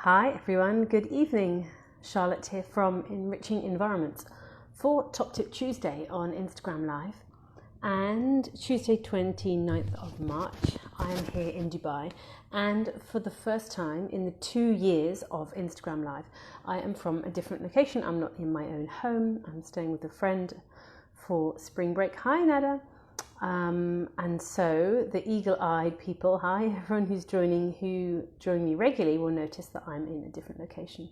Hi everyone, good evening. Charlotte here from Enriching Environments for Top Tip Tuesday on Instagram Live. And Tuesday 29th of March, I am here in Dubai, and for the first time in the 2 years of Instagram Live, I am from a different location. I'm not in my own home, I'm staying with a friend for spring break. Hi Nada. And so the eagle-eyed people, hi, everyone who join me regularly will notice that I'm in a different location.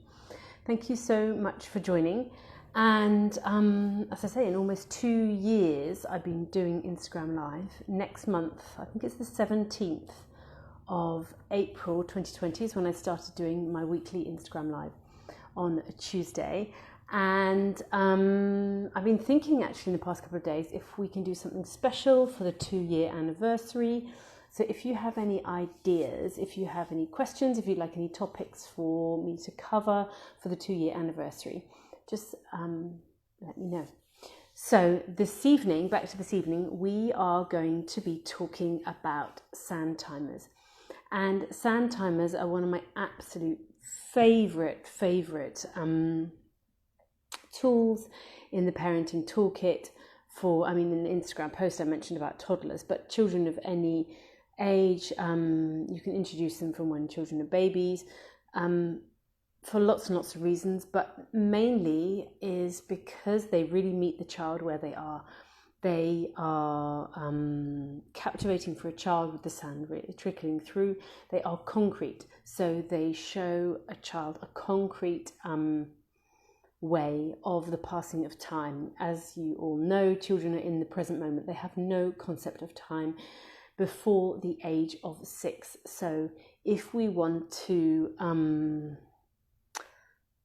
Thank you so much for joining. And as I say, in almost 2 years, I've been doing Instagram Live. Next month, I think it's the 17th of April 2020 is when I started doing my weekly Instagram Live on a Tuesday. And I've been thinking actually in the past couple of days if we can do something special for the 2-year anniversary. So if you have any ideas, if you have any questions, if you'd like any topics for me to cover for the 2-year anniversary, just let me know. So this evening, back to this evening, we are going to be talking about Sandtimers. And Sandtimers are one of my absolute favorite tools in the parenting toolkit in the Instagram post I mentioned about toddlers, but children of any age, you can introduce them from when children are babies, for lots and lots of reasons, but mainly is because they really meet the child where they are. They are captivating for a child with the sand trickling through. They are concrete, so they show a child a concrete way of the passing of time. As you all know, children are in the present moment. They have no concept of time before the age of 6. So if we want to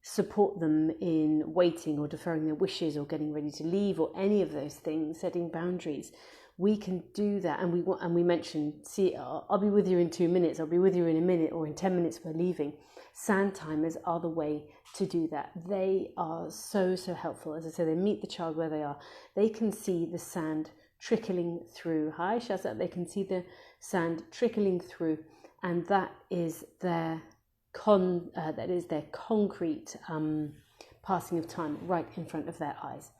support them in waiting or deferring their wishes or getting ready to leave or any of those things, setting boundaries, we can do that. And we mentioned, see, I'll be with you in 2 minutes, I'll be with you in a minute, or in 10 minutes we're leaving. Sandtimers are the way to do that. They are so helpful. As I say, they meet the child where they are. They can see the sand trickling through. Hi Shazza, they can see the sand trickling through, and that is their concrete passing of time right in front of their eyes.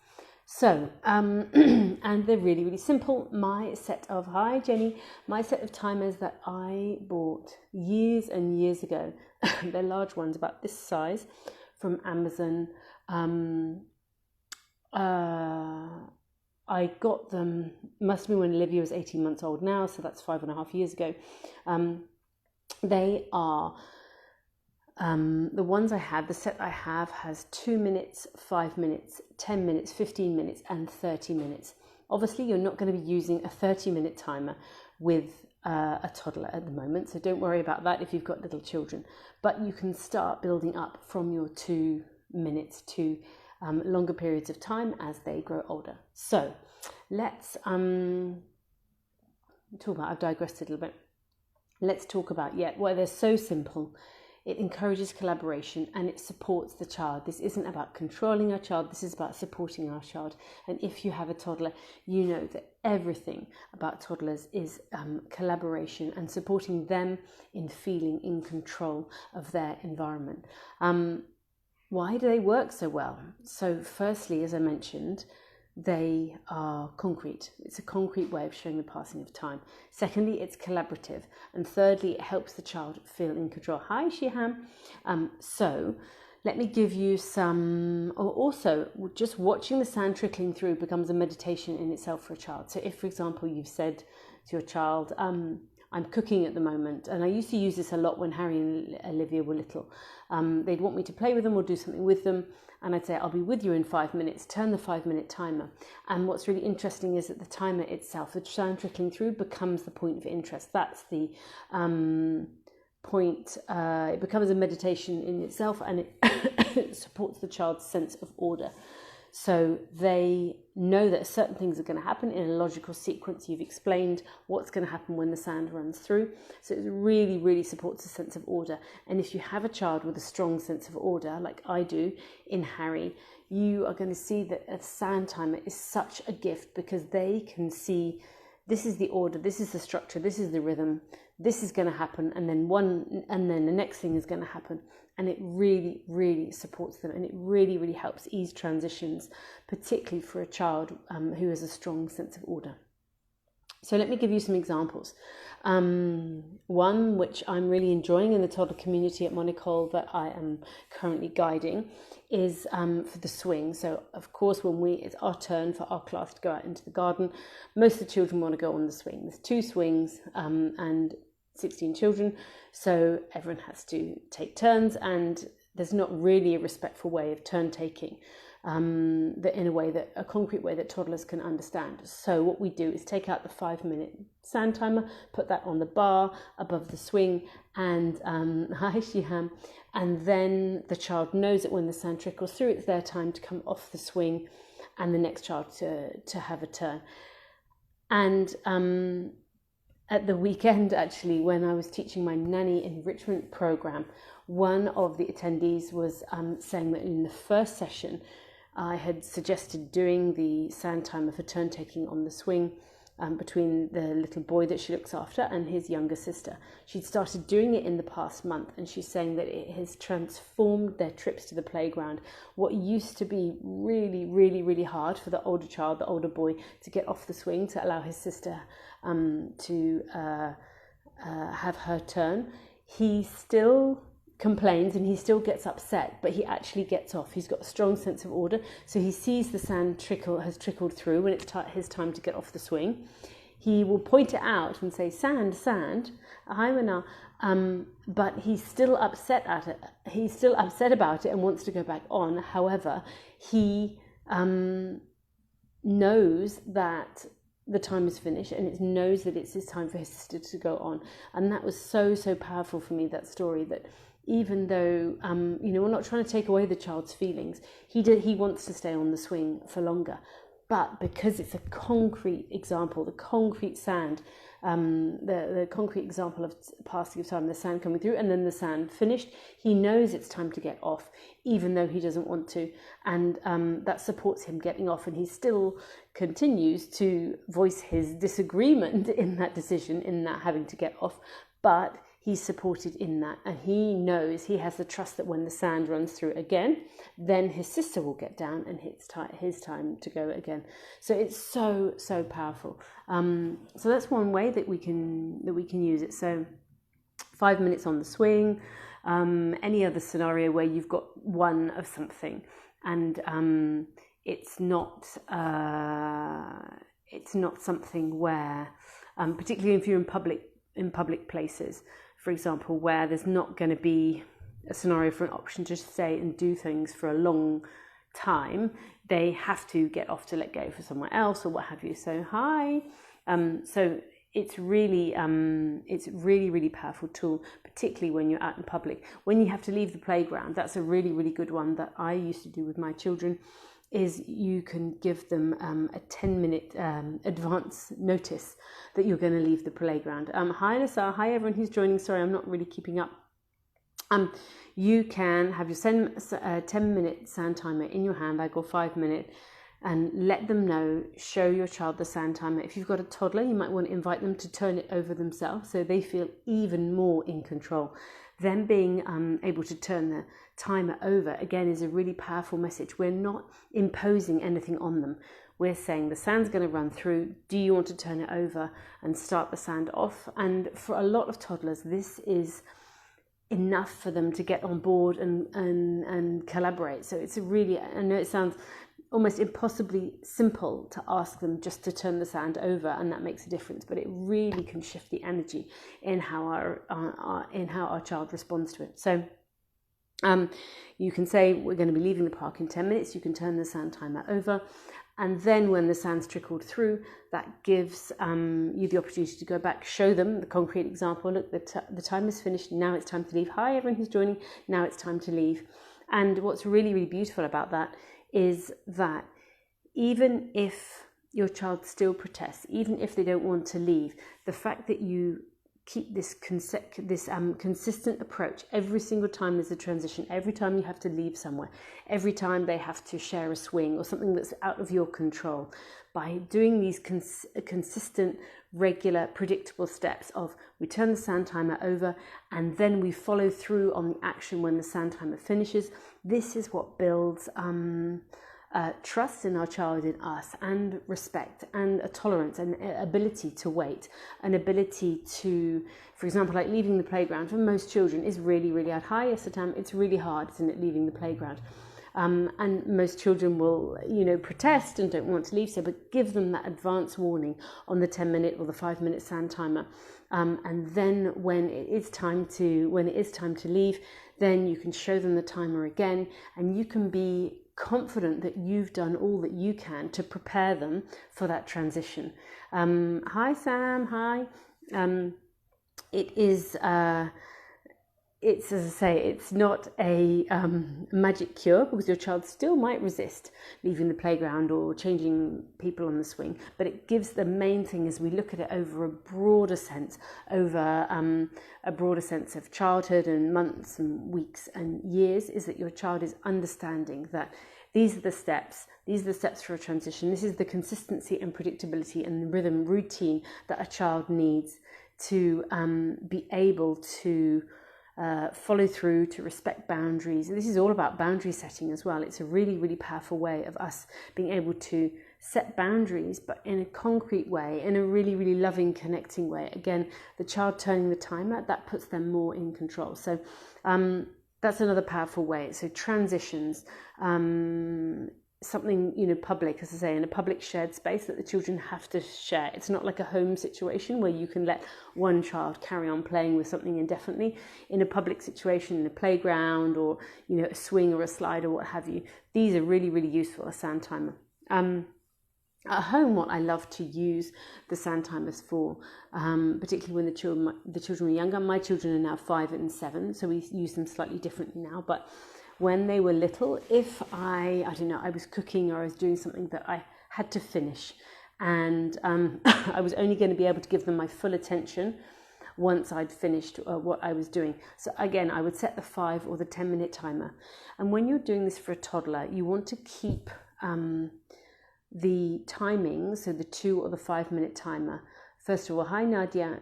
So, and they're really simple. My set of timers that I bought years and years ago, they're large ones about this size from Amazon. I got them, must be when Olivia was 18 months old now, so that's 5.5 years ago. They are the ones I had, the set I have has 2 minutes, 5 minutes, 10 minutes, 15 minutes, and 30 minutes. Obviously, you're not going to be using a 30-minute timer with a toddler at the moment, so don't worry about that if you've got little children. But you can start building up from your 2 minutes to longer periods of time as they grow older. So let's talk about, I've digressed a little bit. Let's talk about, why they're so simple. It encourages collaboration and it supports the child. This isn't about controlling our child, this is about supporting our child. And if you have a toddler, you know that everything about toddlers is collaboration and supporting them in feeling in control of their environment. Why do they work so well? So firstly, as I mentioned, they are concrete. It's a concrete way of showing the passing of time. Secondly, it's collaborative. And thirdly, it helps the child feel in control. Hi, Shiham. So let me give you some, or also just watching the sand trickling through becomes a meditation in itself for a child. So if, for example, you've said to your child, I'm cooking at the moment, and I used to use this a lot when Harry and Olivia were little. They'd want me to play with them or do something with them, and I'd say, I'll be with you in 5 minutes, turn the 5-minute timer. And what's really interesting is that the timer itself, the sound trickling through, becomes the point of interest. That's the point, it becomes a meditation in itself, and it supports the child's sense of order. So they know that certain things are going to happen in a logical sequence. You've explained what's going to happen when the sand runs through. So it really supports a sense of order. And if you have a child with a strong sense of order, like I do in Harry, you are going to see that a sand timer is such a gift because they can see this is the order, this is the structure, this is the rhythm, this is going to happen, and then the next thing is going to happen. And it really, really supports them, and it really, really helps ease transitions, particularly for a child who has a strong sense of order. So let me give you some examples. One which I'm really enjoying in the toddler community at Monaco that I am currently guiding is for the swing. So of course, it's our turn for our class to go out into the garden, most of the children want to go on the swing. There's 2 swings and 16 children, so everyone has to take turns, and there's not really a respectful way of turn taking. A concrete way that toddlers can understand. So what we do is take out the 5-minute sand timer, put that on the bar above the swing, and hi Shiham, and then the child knows that when the sand trickles through, it's their time to come off the swing, and the next child to have a turn. And at the weekend, actually, when I was teaching my nanny enrichment program, one of the attendees was saying that in the first session, I had suggested doing the sand timer for turn taking on the swing between the little boy that she looks after and his younger sister. She'd started doing it in the past month, and she's saying that it has transformed their trips to the playground. What used to be really, really, really hard for the older child, the older boy, to get off the swing to allow his sister to have her turn, he still complains and he still gets upset, but he actually gets off. He's got a strong sense of order, so he sees the sand has trickled through when it's his time to get off the swing. He will point it out and say, "Sand, sand, but he's still upset at it. He's still upset about it and wants to go back on. However, he knows that the time is finished, and it knows that it's his time for his sister to go on." And that was so powerful for me, that story, that even though we're not trying to take away the child's feelings, he wants to stay on the swing for longer, but because it's a concrete example, the concrete sand, the concrete example of passing of time, the sand coming through and then the sand finished, he knows it's time to get off, even though he doesn't want to, and that supports him getting off, and he still continues to voice his disagreement in that decision, in that having to get off, but he's supported in that, and he knows, he has the trust that when the sand runs through again, then his sister will get down and it's his time to go again. So it's so powerful. So that's one way that we can use it. So 5 minutes on the swing, any other scenario where you've got one of something, and it's not something where, particularly if you're in public places, for example, where there's not going to be a scenario for an option to stay and do things for a long time, they have to get off to let go for somewhere else or what have you. So hi. So it's really, really powerful tool, particularly when you're out in public. When you have to leave the playground, that's a really, really good one that I used to do with my children, is you can give them a 10-minute advance notice that you're going to leave the playground. Hi Lisa, hi everyone who's joining. Sorry, I'm not really keeping up. You can have your 10-minute sand timer in your handbag, or 5-minute, and let them know, show your child the sand timer. If you've got a toddler, you might want to invite them to turn it over themselves so they feel even more in control. Them being able to turn the timer over, again, is a really powerful message. We're not imposing anything on them. We're saying the sand's going to run through. Do you want to turn it over and start the sand off? And for a lot of toddlers, this is enough for them to get on board and collaborate. So it's I know it sounds almost impossibly simple to ask them just to turn the sand over, and that makes a difference, but it really can shift the energy in how our child responds to it. So you can say, we're going to be leaving the park in 10 minutes. You can turn the sand timer over, and then when the sand's trickled through, that gives you the opportunity to go back, show them the concrete example. Look, the time is finished. Now it's time to leave. Hi, everyone who's joining. Now it's time to leave. And what's really, really beautiful about that is that even if your child still protests, even if they don't want to leave, the fact that you keep this consistent approach every single time there's a transition, every time you have to leave somewhere, every time they have to share a swing or something that's out of your control. By doing these consistent, regular, predictable steps of we turn the sand timer over and then we follow through on the action when the sand timer finishes, this is what builds trust in our child, in us, and respect, and a tolerance, and ability to wait, an ability to, for example, like leaving the playground for most children is really, really hard. Hi, Satam, it's really hard, isn't it, leaving the playground? And most children will, protest and don't want to leave, but give them that advance warning on the 10-minute or the 5-minute sand timer. And then when it is time to leave, then you can show them the timer again, and you can be confident that you've done all that you can to prepare them for that transition. Hi, Sam. Hi. It's, as I say, it's not a magic cure, because your child still might resist leaving the playground or changing people on the swing. But it gives, the main thing is we look at it over a broader sense of childhood and months and weeks and years, is that your child is understanding that these are the steps for a transition. This is the consistency and predictability and the rhythm, routine that a child needs to be able to follow through, to respect boundaries. And this is all about boundary setting as well. It's a really, really powerful way of us being able to set boundaries, but in a concrete way, in a really, really loving, connecting way. Again, the child turning the timer, that puts them more in control. So that's another powerful way. So transitions, something, public, as I say, in a public shared space that the children have to share. It's not like a home situation where you can let one child carry on playing with something indefinitely. In a public situation, in a playground or, a swing or a slide or what have you, these are really, really useful, a sand timer. At home, what I love to use the sand timers for, particularly when the children were younger. My children are now 5 and 7, so we use them slightly differently now. But when they were little, if I was cooking or I was doing something that I had to finish, and I was only going to be able to give them my full attention once I'd finished what I was doing. So again, I would set the 5 or the 10-minute timer. And when you're doing this for a toddler, you want to keep the timing, so the 2 or the 5-minute timer. First of all, hi Nadia,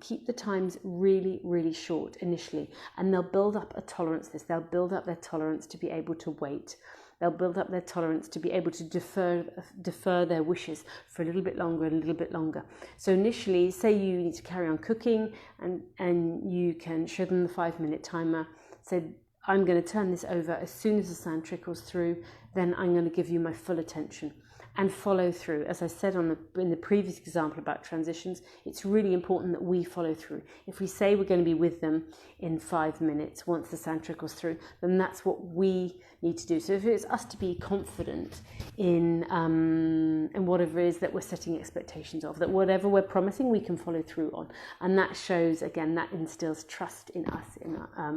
keep the times really, really short initially, and they'll build up a tolerance to this. They'll build up their tolerance to be able to wait. They'll build up their tolerance to be able to defer their wishes for a little bit longer and a little bit longer. So initially, say you need to carry on cooking, and you can show them the 5-minute timer. So I'm going to turn this over as soon as the sand trickles through, then I'm going to give you my full attention. And follow through. As I said in the previous example about transitions, it's really important that we follow through. If we say we're going to be with them in 5 minutes once the sand trickles through, then that's what we need to do. So if it's us to be confident in whatever it is that we're setting expectations of, that whatever we're promising, we can follow through on. And that shows, again, that instills trust in us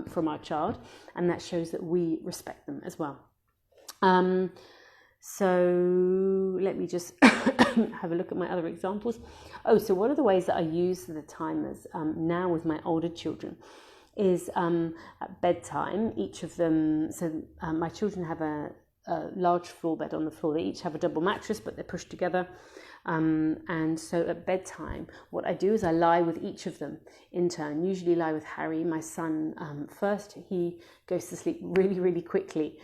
from our child, and that shows that we respect them as well. So let me just have a look at my other examples. So one of the ways that I use the timers now with my older children is at bedtime. Each of them, my children have a large floor bed on the floor. They each have a double mattress, but they're pushed together. And so at bedtime, what I do is I lie with each of them in turn. Usually lie with Harry, my son, first. He goes to sleep really, really quickly.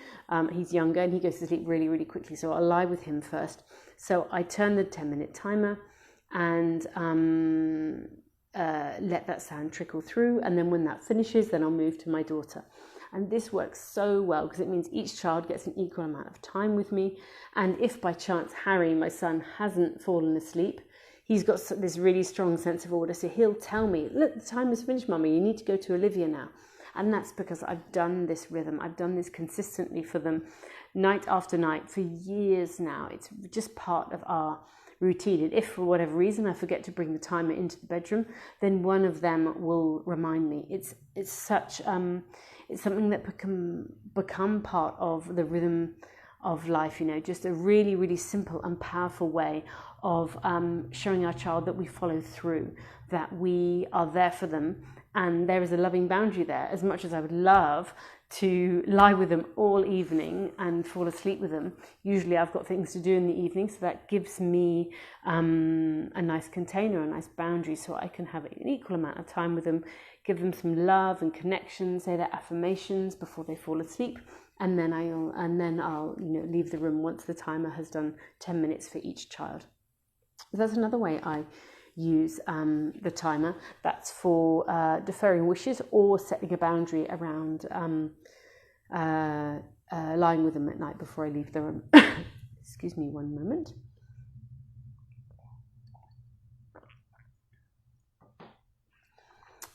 He's younger and he goes to sleep really, really quickly. So I'll lie with him first. So I turn the 10-minute timer and let that sand trickle through. And then when that finishes, then I'll move to my daughter. And this works so well because it means each child gets an equal amount of time with me. And if by chance Harry, my son, hasn't fallen asleep, he's got this really strong sense of order. So he'll tell me, look, the time is finished, Mummy, you need to go to Olivia now. And that's because I've done this rhythm. I've done this consistently for them night after night for years now. It's just part of our routine. And if for whatever reason I forget to bring the timer into the bedroom, then one of them will remind me. It's something that become part of the rhythm of life, just a really, really simple and powerful way of showing our child that we follow through, that we are there for them, and there is a loving boundary there. As much as I would love to lie with them all evening and fall asleep with them, usually I've got things to do in the evening, so that gives me a nice container, a nice boundary, so I can have an equal amount of time with them, give them some love and connection, say their affirmations before they fall asleep, and then I'll leave the room once the timer has done 10 minutes for each child. So that's another way I use the timer. That's for deferring wishes or setting a boundary around lying with them at night before I leave the room. Excuse me one moment.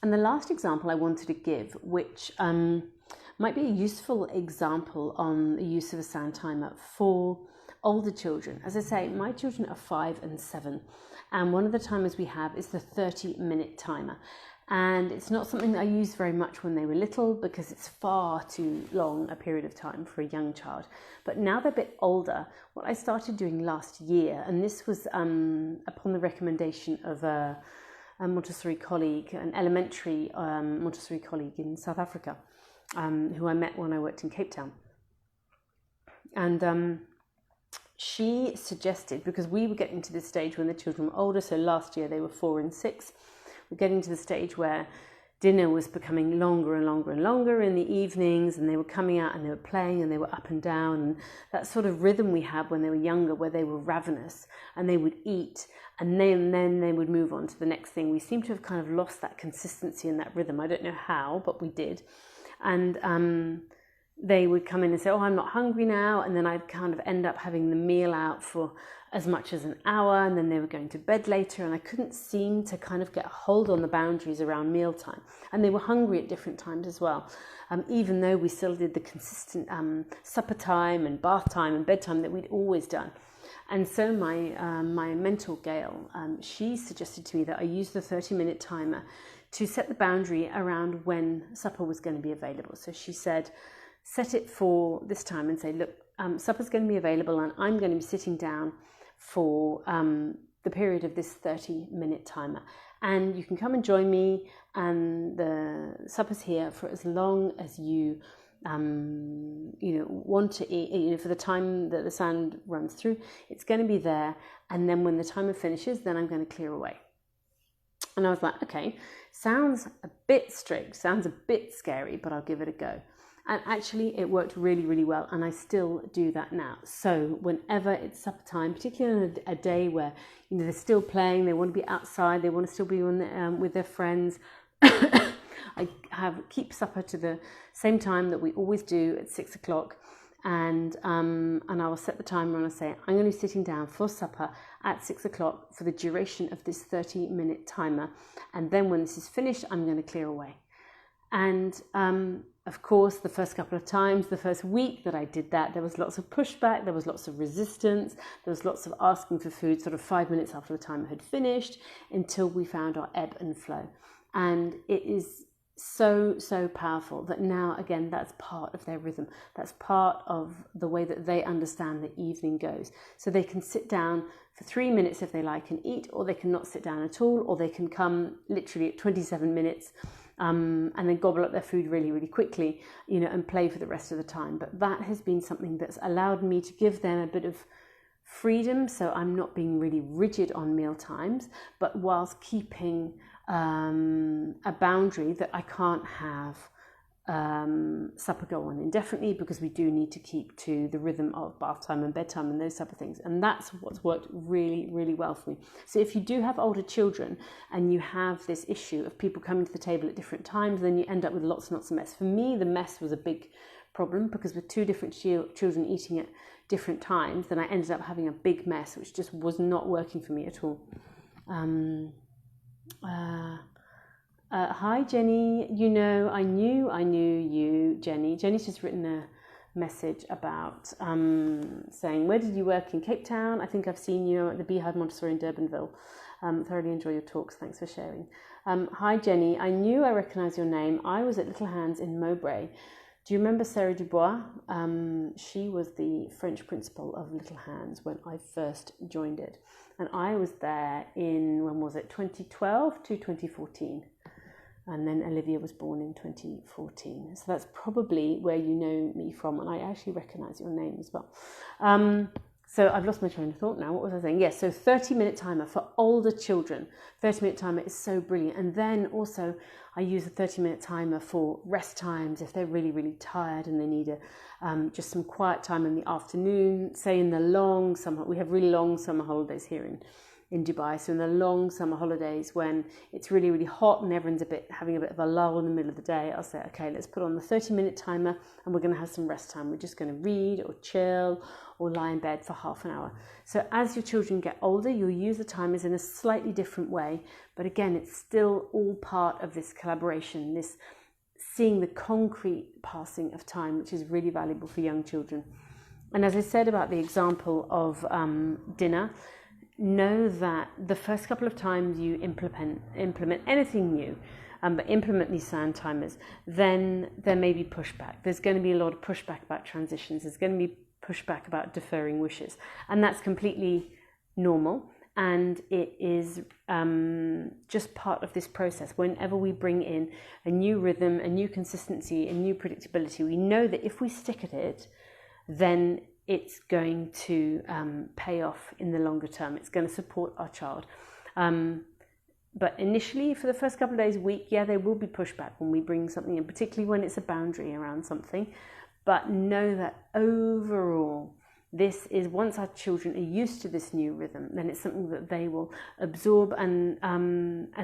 And the last example I wanted to give, which might be a useful example on the use of a sound timer for older children. As I say, my children are 5 and 7, and one of the timers we have is the 30-minute timer. And it's not something that I used very much when they were little because it's far too long a period of time for a young child. But now they're a bit older, what I started doing last year, and this was upon the recommendation of a Montessori colleague, an elementary Montessori colleague in South Africa, who I met when I worked in Cape Town. And she suggested, because we were getting to this stage when the children were older, so last year they were 4 and 6, we're getting to the stage where dinner was becoming longer and longer and longer in the evenings, and they were coming out and they were playing and they were up and down, and that sort of rhythm we had when they were younger, where they were ravenous and they would eat and then they would move on to the next thing. We seem to have kind of lost that consistency and that rhythm. I don't know how, but we did. And they would come in and say, oh, I'm not hungry now, and then I'd kind of end up having the meal out for as much as an hour, and then they were going to bed later, and I couldn't seem to kind of get a hold on the boundaries around mealtime. And they were hungry at different times as well, even though we still did the consistent supper time and bath time and bedtime that we'd always done. And so my mentor, Gail, she suggested to me that I use the 30-minute timer to set the boundary around when supper was going to be available. So she said, set it for this time and say, look, supper's going to be available and I'm going to be sitting down for the period of this 30-minute timer. And you can come and join me, and the supper's here for as long as you want to eat, for the time that the sound runs through. It's going to be there, and then when the timer finishes, then I'm going to clear away. And I was like, okay, sounds a bit strict, sounds a bit scary, but I'll give it a go. And actually it worked really, really well, and I still do that now. So whenever it's supper time, particularly on a day where they're still playing, they want to be outside, they want to still be with their friends, I keep supper to the same time that we always do at 6 o'clock, and I will set the timer and I say, I'm going to be sitting down for supper at 6 o'clock for the duration of this 30-minute timer, and then when this is finished, I'm going to clear away. And of course, the first couple of times, the first week that I did that, there was lots of pushback, there was lots of resistance, there was lots of asking for food sort of 5 minutes after the timer had finished, until we found our ebb and flow. And it is so powerful that now, again, that's part of their rhythm. That's part of the way that they understand the evening goes. So they can sit down for 3 minutes if they like and eat, or they can not sit down at all, or they can come literally at 27 minutes and then gobble up their food really, really quickly, and play for the rest of the time. But that has been something that's allowed me to give them a bit of freedom, so I'm not being really rigid on meal times, but whilst keeping a boundary that I can't have supper go on indefinitely, because we do need to keep to the rhythm of bath time and bedtime and those type of things. And that's what's worked really, really well for me. So if you do have older children and you have this issue of people coming to the table at different times, then you end up with lots and lots of mess. For me, the mess was a big problem, because with 2 different children eating at different times, then I ended up having a big mess, which just was not working for me at all. Hi Jenny, I knew you, Jenny. Jenny's just written a message about saying, where did you work in Cape Town? I think I've seen you at the Beehive Montessori in Durbanville. Thoroughly enjoy your talks, thanks for sharing. Hi Jenny, I knew I recognised your name. I was at Little Hands in Mowbray Do you remember Sarah Dubois? She was the French principal of Little Hands when I first joined it. And I was there in, when was it, 2012 to 2014. And then Olivia was born in 2014. So that's probably where you know me from. And I actually recognise your name as well. So I've lost my train of thought now. What was I saying? Yes, so 30-minute timer for older children. 30-minute timer is so brilliant. And then also I use a 30-minute timer for rest times if they're really, really tired and they need just some quiet time in the afternoon. Say in the long summer, we have really long summer holidays here in Dubai. So in the long summer holidays when it's really, really hot and everyone's having a bit of a lull in the middle of the day, I'll say, okay, let's put on the 30-minute timer and we're going to have some rest time. We're just going to read or chill or lie in bed for half an hour. So as your children get older, you'll use the timers in a slightly different way. But again, it's still all part of this collaboration, this seeing the concrete passing of time, which is really valuable for young children. And as I said about the example of dinner, know that the first couple of times you implement anything new, but implement these Sandtimers, then there may be pushback. There's going to be a lot of pushback about transitions. There's going to be pushback about deferring wishes. And that's completely normal. And it is just part of this process. Whenever we bring in a new rhythm, a new consistency, a new predictability, we know that if we stick at it, then it's going to pay off in the longer term. It's going to support our child. But initially, for the first couple of days, week, yeah, there will be pushback when we bring something in, particularly when it's a boundary around something. But know that overall, this is, once our children are used to this new rhythm, then it's something that they will absorb and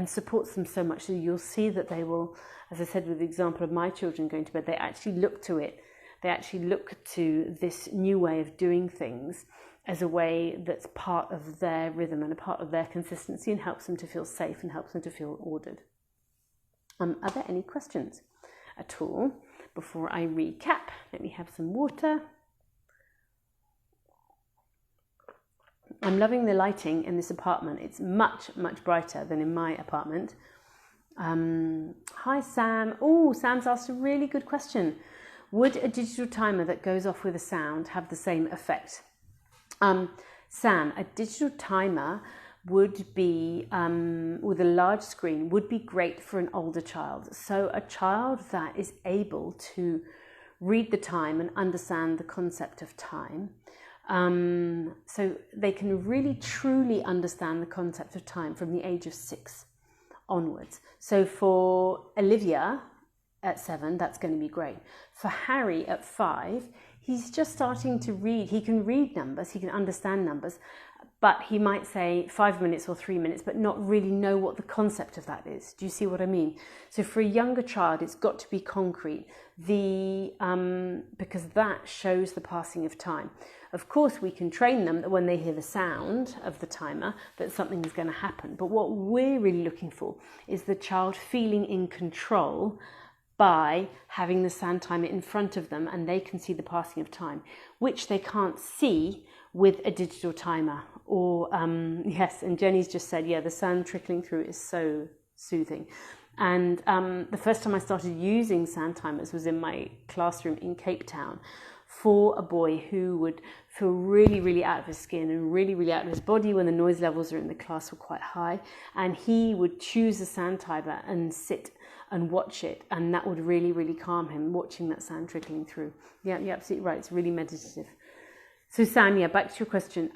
supports them so much. So you'll see that they will, as I said with the example of my children going to bed, they actually look to it. They actually look to this new way of doing things as a way that's part of their rhythm and a part of their consistency and helps them to feel safe and helps them to feel ordered. Are there any questions at all before I recap? Let me have some water. I'm loving the lighting in this apartment. It's much, much brighter than in my apartment. Hi, Sam. Oh, Sam's asked a really good question. Would a digital timer that goes off with a sound have the same effect? Sam, a digital timer would be, with a large screen, would be great for an older child. So a child that is able to read the time and understand the concept of time. So they can really truly understand the concept of time from the age of 6 onwards. So for Olivia, at 7, that's going to be great. For Harry at 5, he's just starting to read. He can read numbers, he can understand numbers, but he might say 5 minutes or 3 minutes, but not really know what the concept of that is. Do you see what I mean? So for a younger child, it's got to be concrete, because that shows the passing of time. Of course, we can train them that when they hear the sound of the timer, that something is going to happen. But what we're really looking for is the child feeling in control by having the Sandtimer in front of them and they can see the passing of time, which they can't see with a digital timer. Or, yes, and Jenny's just said, yeah, the sound trickling through is so soothing. And the first time I started using Sandtimers was in my classroom in Cape Town for a boy who would feel really, really out of his skin and really, really out of his body when the noise levels are in the class were quite high. And he would choose a Sandtimer and sit and watch it, and that would really, really calm him, watching that sound trickling through. Yeah, you're absolutely right. It's really meditative. So Sam, yeah, back to your question.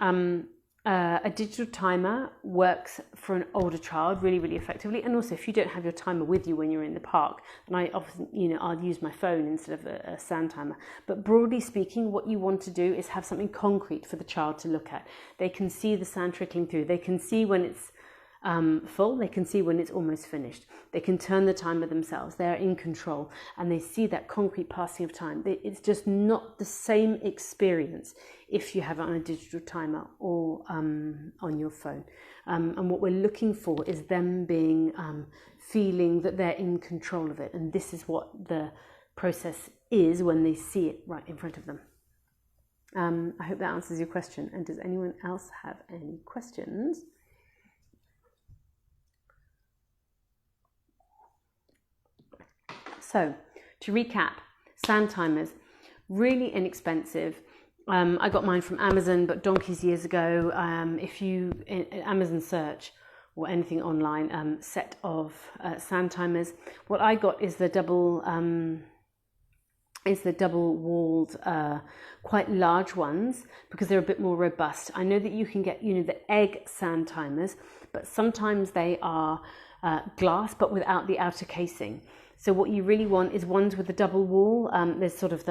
A digital timer works for an older child really, really effectively. And also, if you don't have your timer with you when you're in the park, then I often, I'll use my phone instead of a Sandtimer. But broadly speaking, what you want to do is have something concrete for the child to look at. They can see the sound trickling through. They can see when it's full. They can see when it's almost finished. They can turn the timer themselves. They are in control and they see that concrete passing of time. It's just not the same experience if you have it on a digital timer or on your phone. And what we're looking for is them being feeling that they're in control of it. And this is what the process is when they see it right in front of them. I hope that answers your question. And does anyone else have any questions? So, to recap, Sandtimers, really inexpensive. I got mine from Amazon, but donkeys years ago. If you Amazon search or anything online, set of Sandtimers. What I got is the double-walled, quite large ones, because they're a bit more robust. I know that you can get, the egg Sandtimers, but sometimes they are glass, but without the outer casing. So what you really want is ones with the double wall. There's sort of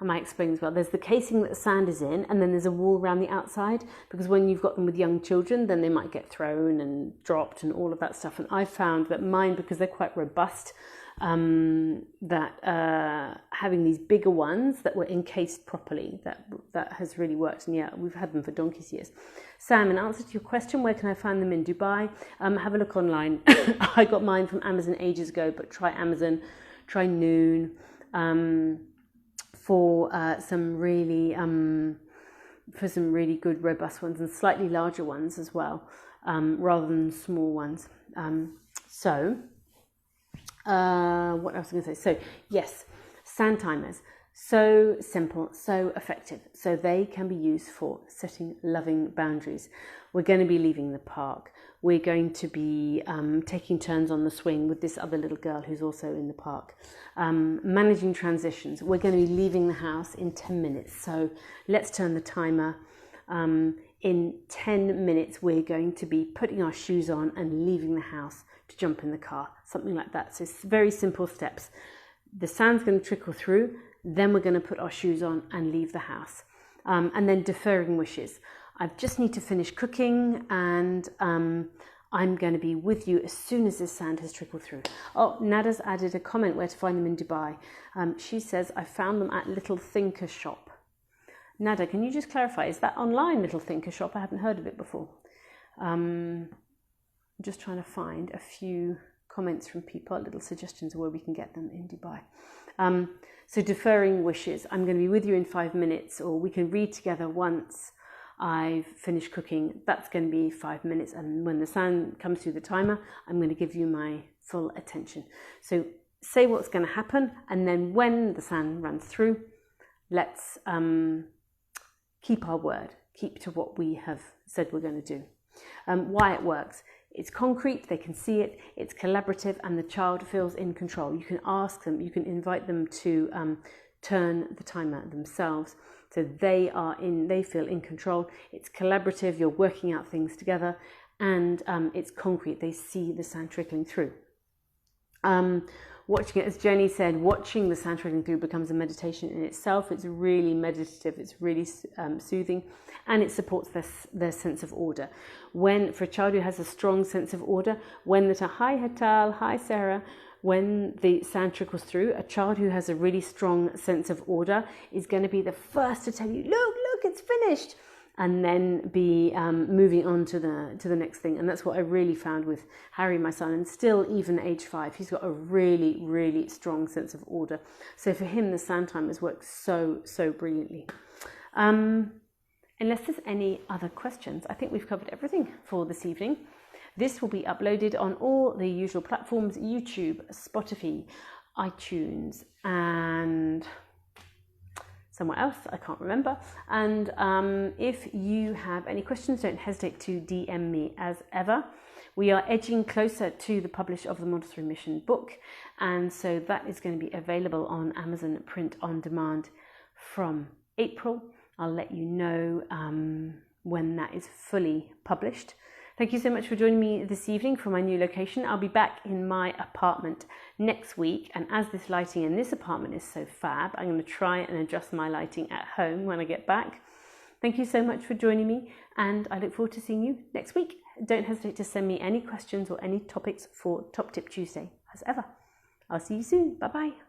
I might explain as well. There's the casing that the sand is in, and then there's a wall around the outside, because when you've got them with young children, then they might get thrown and dropped and all of that stuff. And I found that mine, because they're quite robust, that having these bigger ones that were encased properly, that has really worked. And yeah, we've had them for donkey's years. Sam, in answer to your question, where can I find them in Dubai? Have a look online. I got mine from Amazon ages ago, but try Amazon, try Noon, for some really good robust ones, and slightly larger ones as well, rather than small ones. What else was I going to say? So yes, Sandtimers, so simple, so effective. So they can be used for setting loving boundaries. We're going to be leaving the park. We're going to be taking turns on the swing with this other little girl who's also in the park. Managing transitions. We're going to be leaving the house in 10 minutes. So let's turn the timer. In 10 minutes, we're going to be putting our shoes on and leaving the house to jump in the car, something like that. So it's very simple steps. The sand's going to trickle through, then we're going to put our shoes on and leave the house. And then deferring wishes. I just need to finish cooking, and I'm going to be with you as soon as this sand has trickled through. Oh, Nada's added a comment where to find them in Dubai. She says, I found them at Little Thinker Shop. Nada, can you just clarify, is that online, Little Thinker Shop? I haven't heard of it before. I'm just trying to find a few comments from people, little suggestions of where we can get them in Dubai. So deferring wishes. I'm going to be with you in 5 minutes, or we can read together once I've finished cooking. That's going to be 5 minutes. And when the sand comes through the timer, I'm going to give you my full attention. So say what's going to happen. And then when the sand runs through, let's keep our word, keep to what we have said we're going to do. Why it works. It's concrete, they can see it, it's collaborative, and the child feels in control. You can ask them, you can invite them to turn the timer themselves. So they feel in control. It's collaborative, you're working out things together, and it's concrete. They see the sand trickling through. Watching it, as Jenny said, watching the sand trickling through becomes a meditation in itself. It's really meditative, it's really soothing, and it supports their sense of order. For a child who has a strong sense of order, hi Hatal, hi Sarah, when the sand trickles through, a child who has a really strong sense of order is going to be the first to tell you, look, it's finished, and then be moving on to the next thing. And that's what I really found with Harry, my son, and still even age 5, he's got a really, really strong sense of order. So for him, the Sandtimers work so brilliantly. Unless there's any other questions, I think we've covered everything for this evening. This will be uploaded on all the usual platforms: YouTube, Spotify, iTunes, and somewhere else, I can't remember. And if you have any questions, don't hesitate to DM me as ever. We are edging closer to the publish of the Montessori Mission book, and so that is going to be available on Amazon Print on Demand from April. I'll let you know when that is fully published. Thank you so much for joining me this evening from my new location. I'll be back in my apartment next week, and as this lighting in this apartment is so fab, I'm going to try and adjust my lighting at home when I get back. Thank you so much for joining me, and I look forward to seeing you next week. Don't hesitate to send me any questions or any topics for Top Tip Tuesday, as ever. I'll see you soon. Bye-bye.